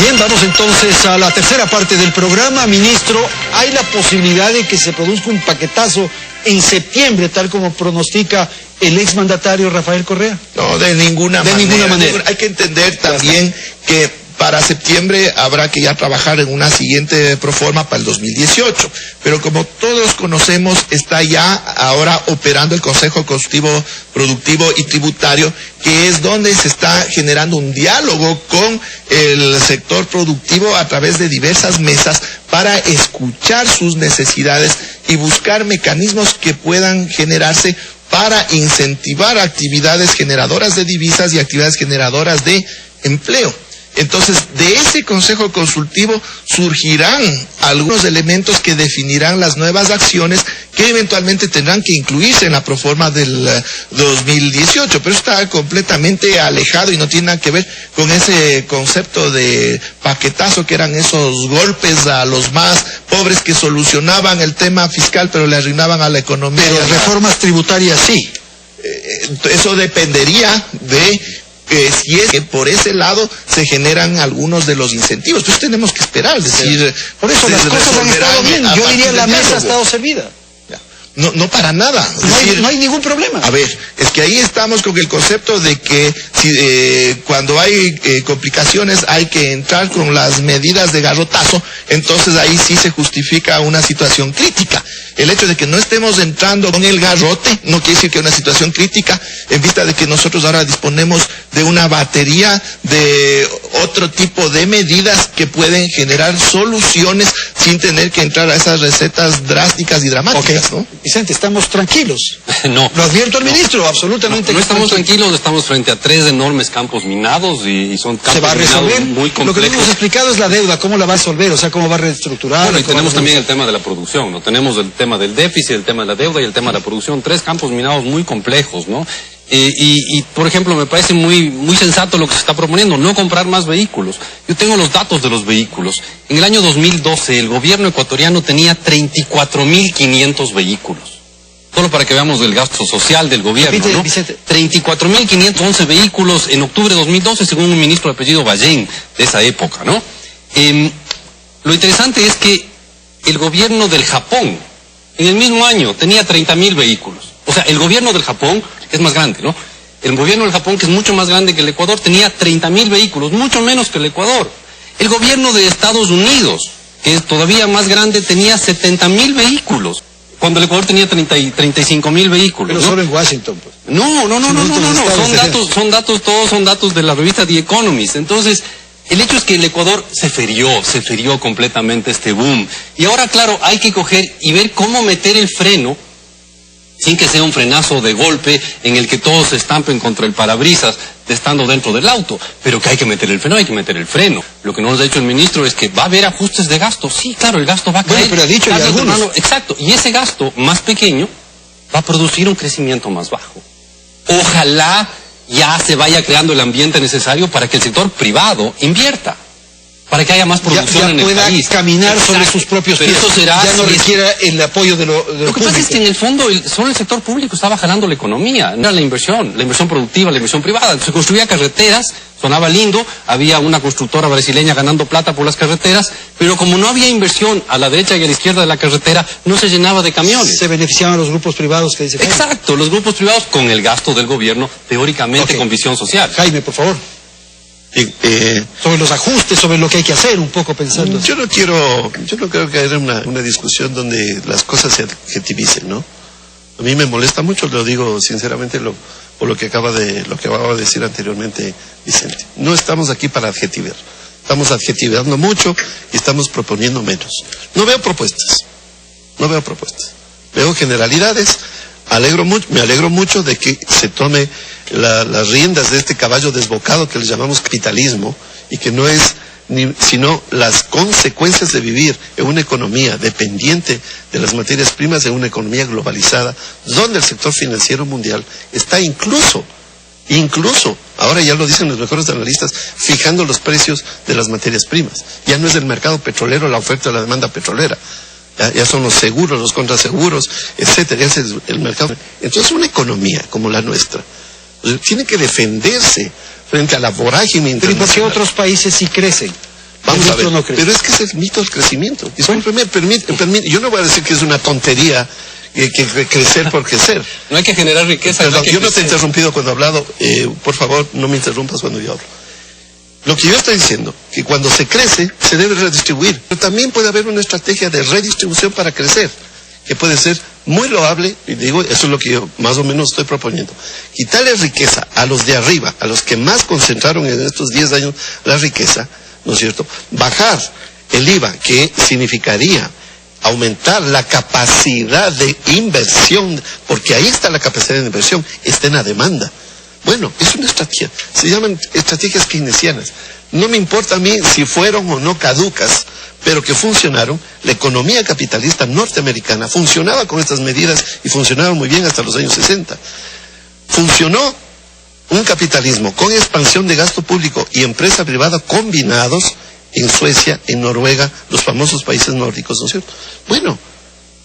Bien, vamos entonces a la tercera parte del programa. Ministro, ¿hay la posibilidad de que se produzca un paquetazo en septiembre, tal como pronostica el exmandatario Rafael Correa? No, de ninguna manera. Hay que entender también que para septiembre habrá que ya trabajar en una siguiente proforma para el 2018. Pero como todos conocemos, está ya ahora operando el Consejo Consultivo Productivo y Tributario, que es donde se está generando un diálogo con el sector productivo a través de diversas mesas para escuchar sus necesidades y buscar mecanismos que puedan generarse para incentivar actividades generadoras de divisas y actividades generadoras de empleo. Entonces, de ese Consejo Consultivo surgirán algunos elementos que definirán las nuevas acciones que eventualmente tendrán que incluirse en la proforma del 2018, pero está completamente alejado y no tiene nada que ver con ese concepto de paquetazo que eran esos golpes a los más pobres que solucionaban el tema fiscal pero le arruinaban a la economía. Pero reformas tributarias sí. Eso dependería de si es que por ese lado se generan algunos de los incentivos. Entonces tenemos que esperar, es decir, por eso las cosas han estado bien. Yo diría la mesa ha estado servida. No para nada. No hay ningún problema. A ver, es que ahí estamos con el concepto de que cuando hay complicaciones hay que entrar con las medidas de garrotazo, entonces ahí sí se justifica una situación crítica. El hecho de que no estemos entrando con el garrote no quiere decir que es una situación crítica, en vista de que nosotros ahora disponemos de una batería de otro tipo de medidas que pueden generar soluciones sin tener que entrar a esas recetas drásticas y dramáticas, ¿no? Vicente, estamos tranquilos. No. Lo advierto al ministro, absolutamente. No estamos tranquilos, estamos frente a 3 enormes campos minados y son campos ¿se va a resolver? Muy complejos. Lo que le hemos explicado es la deuda, ¿cómo la va a resolver? O sea, ¿cómo va a reestructurar? Bueno, y tenemos también el tema de la producción, ¿no? Tenemos el tema del déficit, el tema de la deuda y el tema de la producción. 3 campos minados muy complejos, ¿no? Y por ejemplo, me parece muy sensato lo que se está proponiendo, no comprar más vehículos. Yo tengo los datos de los vehículos. En el año 2012, el gobierno ecuatoriano tenía 34.500 vehículos. Solo para que veamos el gasto social del gobierno, ¿no? 34.511 vehículos en octubre de 2012, según un ministro de apellido Ballén de esa época, ¿no? Lo interesante es que el gobierno del Japón, en el mismo año, tenía 30.000 vehículos. O sea, el gobierno del Japón es más grande, ¿no? El gobierno del Japón, que es mucho más grande que el Ecuador, tenía 30.000 vehículos, mucho menos que el Ecuador. El gobierno de Estados Unidos, que es todavía más grande, tenía 70.000 vehículos, cuando el Ecuador tenía 35.000 vehículos. Pero ¿no? solo en Washington, pues. No. Todos son datos de la revista The Economist. Entonces, el hecho es que el Ecuador se ferió completamente este boom. Y ahora, claro, hay que coger y ver cómo meter el freno sin que sea un frenazo de golpe en el que todos se estampen contra el parabrisas estando dentro del auto, pero que hay que meter el freno. Lo que no nos ha dicho el ministro es que va a haber ajustes de gasto. Sí, claro, el gasto va a caer. Bueno, pero ha dicho ya algunos. Exacto, y ese gasto más pequeño va a producir un crecimiento más bajo. Ojalá ya se vaya creando el ambiente necesario para que el sector privado invierta, para que haya más producción en el país. Pueda caminar sobre sus propios pies. Eso será, ya no requiera el apoyo de lo Lo que pasa es que en el fondo solo el sector público estaba jalando la economía, no era la inversión productiva, la inversión privada. Se construía carreteras, sonaba lindo, había una constructora brasileña ganando plata por las carreteras, pero como no había inversión a la derecha y a la izquierda de la carretera, no se llenaba de camiones. Se beneficiaban los grupos privados que dice Jaime. Exacto, los grupos privados con el gasto del gobierno, teóricamente con visión social. Jaime, por favor. Sobre los ajustes, sobre lo que hay que hacer, un poco pensando. Yo no creo que haya una discusión donde las cosas se adjetivicen, ¿no? A mí me molesta mucho, lo digo sinceramente, por lo que acaba de decir anteriormente Vicente. No estamos aquí para adjetivar. Estamos adjetivando mucho y estamos proponiendo menos. No veo propuestas. Veo generalidades. Me alegro mucho de que se tome las riendas de este caballo desbocado que le llamamos capitalismo y que no es sino las consecuencias de vivir en una economía dependiente de las materias primas, en una economía globalizada, donde el sector financiero mundial está incluso, ahora ya lo dicen los mejores analistas, fijando los precios de las materias primas. Ya no es el mercado petrolero la oferta y la demanda petrolera. Ya son los seguros, los contraseguros, etcétera, ese es el mercado. Entonces una economía como la nuestra tiene que defenderse frente a la vorágine internacional. Pero ¿y por qué otros países sí crecen? Vamos a ver, no pero es que es el mito del crecimiento. Discúlpeme, yo no voy a decir que es una tontería que crecer por crecer. No hay que generar riqueza. Perdón, yo no te he interrumpido cuando he hablado, por favor, no me interrumpas cuando yo hablo. Lo que yo estoy diciendo, que cuando se crece, se debe redistribuir. Pero también puede haber una estrategia de redistribución para crecer, que puede ser muy loable, y digo, eso es lo que yo más o menos estoy proponiendo. Quitarle riqueza a los de arriba, a los que más concentraron en estos 10 años la riqueza, ¿no es cierto? Bajar el IVA, que significaría aumentar la capacidad de inversión, porque ahí está la capacidad de inversión, está en la demanda. Bueno, es una estrategia, se llaman estrategias keynesianas. No me importa a mí si fueron o no caducas, pero que funcionaron. La economía capitalista norteamericana funcionaba con estas medidas y funcionaron muy bien hasta los años 60. Funcionó un capitalismo con expansión de gasto público y empresa privada combinados en Suecia, en Noruega, los famosos países nórdicos, ¿no es cierto? Bueno,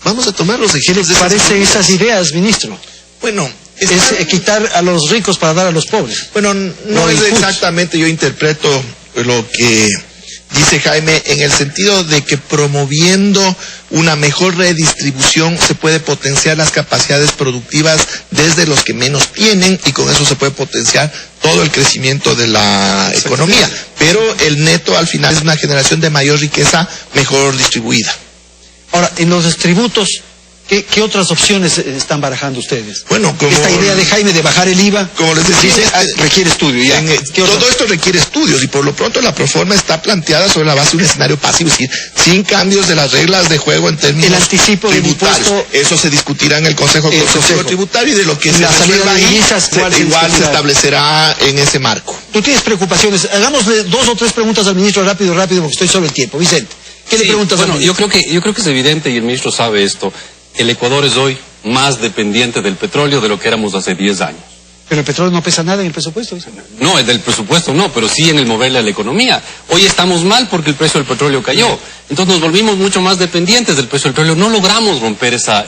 vamos a tomar los ejemplos de esas ideas, ministro. Bueno, es quitar a los ricos para dar a los pobres. Bueno, no es exactamente, yo interpreto lo que dice Jaime en el sentido de que promoviendo una mejor redistribución se puede potenciar las capacidades productivas desde los que menos tienen y con eso se puede potenciar todo el crecimiento de la economía. Pero el neto al final es una generación de mayor riqueza mejor distribuida. Ahora, en los tributos, ¿qué otras opciones están barajando ustedes? Bueno, como esta idea de Jaime de bajar el IVA, como les decía, requiere estudio. Todo esto requiere estudios y por lo pronto la proforma está planteada sobre la base de un escenario pasivo, es decir, sin cambios de las reglas de juego en términos el anticipo tributarios. Del impuesto, eso se discutirá en el Consejo Consultivo Tributario y de lo que se resuelva ahí igual se establecerá en ese marco. Tú tienes preocupaciones. Hagámosle 2 o 3 preguntas al ministro rápido, porque estoy sobre el tiempo. Vicente, ¿qué le preguntas al ministro? Yo creo que es evidente y el ministro sabe esto. El Ecuador es hoy más dependiente del petróleo de lo que éramos hace 10 años. Pero el petróleo no pesa nada en el presupuesto. No, del presupuesto no, pero sí en el moverle a la economía. Hoy estamos mal porque el precio del petróleo cayó. Entonces nos volvimos mucho más dependientes del precio del petróleo. No logramos romper esa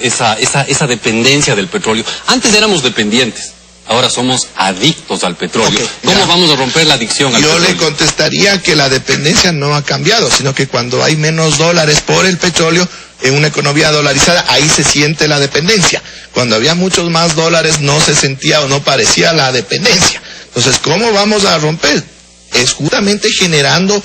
dependencia del petróleo. Antes éramos dependientes. Ahora somos adictos al petróleo. ¿Cómo vamos a romper la adicción al petróleo? Yo le contestaría que la dependencia no ha cambiado, sino que cuando hay menos dólares por el petróleo, en una economía dolarizada, ahí se siente la dependencia. Cuando había muchos más dólares no se sentía o no parecía la dependencia. Entonces, ¿cómo vamos a romper? Es justamente generando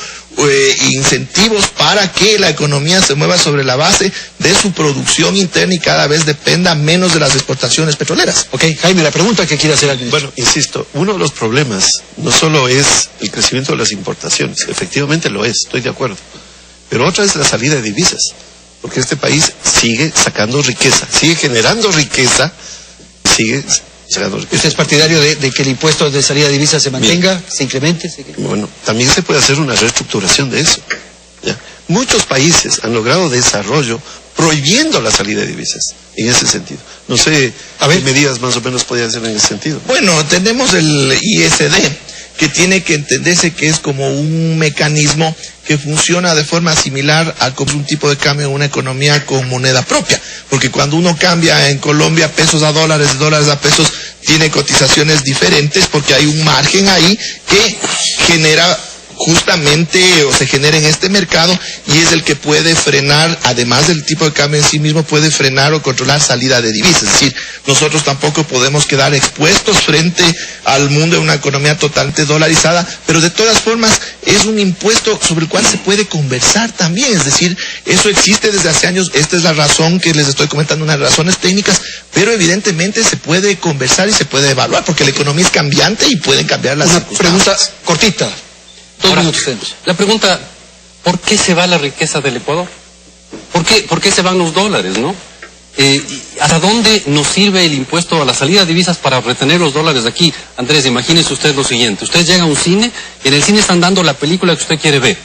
incentivos para que la economía se mueva sobre la base de su producción interna y cada vez dependa menos de las exportaciones petroleras. Ok, Jaime, la pregunta que quiere hacer al ministro. Bueno, insisto, uno de los problemas no solo es el crecimiento de las importaciones, efectivamente lo es, estoy de acuerdo, pero otra es la salida de divisas, porque este país sigue sacando riqueza, sigue generando riqueza, sigue sacando riqueza. ¿Usted es partidario de que el impuesto de salida de divisas se mantenga, se incremente? Bueno, también se puede hacer una reestructuración de eso. ¿Ya? Muchos países han logrado desarrollo prohibiendo la salida de divisas, en ese sentido. No sé qué medidas más o menos podrían ser en ese sentido. Bueno, tenemos el ISD, que tiene que entenderse que es como un mecanismo que funciona de forma similar a como un tipo de cambio en una economía con moneda propia, porque cuando uno cambia en Colombia pesos a dólares, de dólares a pesos, tiene cotizaciones diferentes porque hay un margen ahí que genera justamente o se genera en este mercado y es el que puede frenar, además del tipo de cambio en sí mismo, puede frenar o controlar salida de divisas. Es decir, nosotros tampoco podemos quedar expuestos frente al mundo de una economía totalmente dolarizada, pero de todas formas es un impuesto sobre el cual se puede conversar también. Es decir, eso existe desde hace años. Esta es la razón que les estoy comentando, unas razones técnicas, pero evidentemente se puede conversar y se puede evaluar porque la economía es cambiante y pueden cambiar las circunstancias. Una pregunta cortita. Ahora, la pregunta, ¿por qué se va la riqueza del Ecuador? ¿Por qué se van los dólares, no? ¿Hasta dónde nos sirve el impuesto a la salida de divisas para retener los dólares aquí? Andrés, imagínese usted lo siguiente. Usted llega a un cine y en el cine están dando la película que usted quiere ver.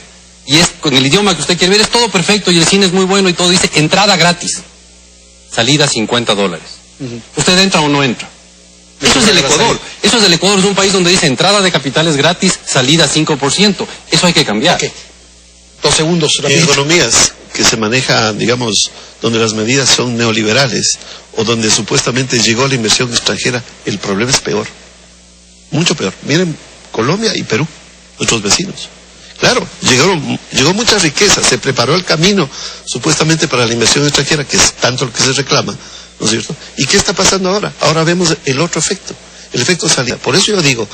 Y es con el idioma que usted quiere ver, es todo perfecto y el cine es muy bueno y todo dice entrada gratis, salida $50. ¿Usted entra o no entra? Eso es del Ecuador. Eso es del Ecuador. Es un país donde dice entrada de capitales gratis, salida 5%. Eso hay que cambiar. 2 segundos. En economías que se maneja, digamos, donde las medidas son neoliberales o donde supuestamente llegó la inversión extranjera, el problema es peor. Mucho peor. Miren Colombia y Perú, nuestros vecinos. Claro, llegó mucha riqueza, se preparó el camino supuestamente para la inversión extranjera, que es tanto lo que se reclama, ¿no es cierto? ¿Y qué está pasando ahora? Ahora vemos el otro efecto, el efecto salida. Por eso yo digo,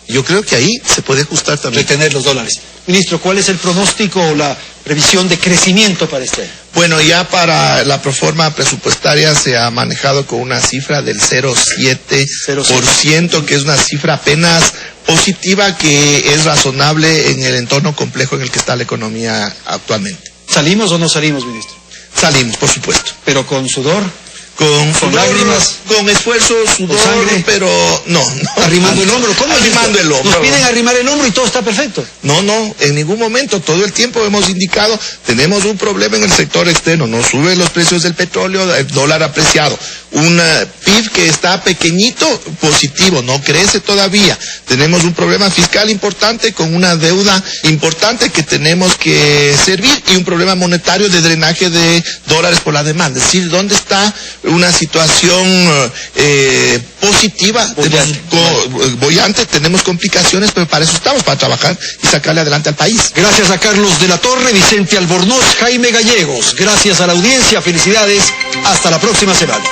yo creo que ahí se puede ajustar también. Retener los dólares. Ministro, ¿cuál es el pronóstico o la previsión de crecimiento para este año? Bueno, ya para la proforma presupuestaria se ha manejado con una cifra del 0,7%, que es una cifra apenas positiva, que es razonable en el entorno complejo en el que está la economía actualmente. ¿Salimos o no salimos, ministro? Salimos, por supuesto. ¿Pero con sudor? Con lágrimas, con esfuerzo, sudor, sangre, pero no. Arrimando el hombro. ¿Cómo arrimando el hombro? Nos piden arrimar el hombro y todo está perfecto. No, en ningún momento. Todo el tiempo hemos indicado, tenemos un problema en el sector externo. No suben los precios del petróleo, el dólar apreciado. Un PIB que está pequeñito, positivo, no crece todavía. Tenemos un problema fiscal importante con una deuda importante que tenemos que servir y un problema monetario de drenaje de dólares por la demanda. Es decir, ¿dónde está una situación positiva? Boyante, tenemos complicaciones, pero para eso estamos, para trabajar y sacarle adelante al país. Gracias a Carlos de la Torre, Vicente Albornoz, Jaime Gallegos. Gracias a la audiencia, felicidades. Hasta la próxima semana.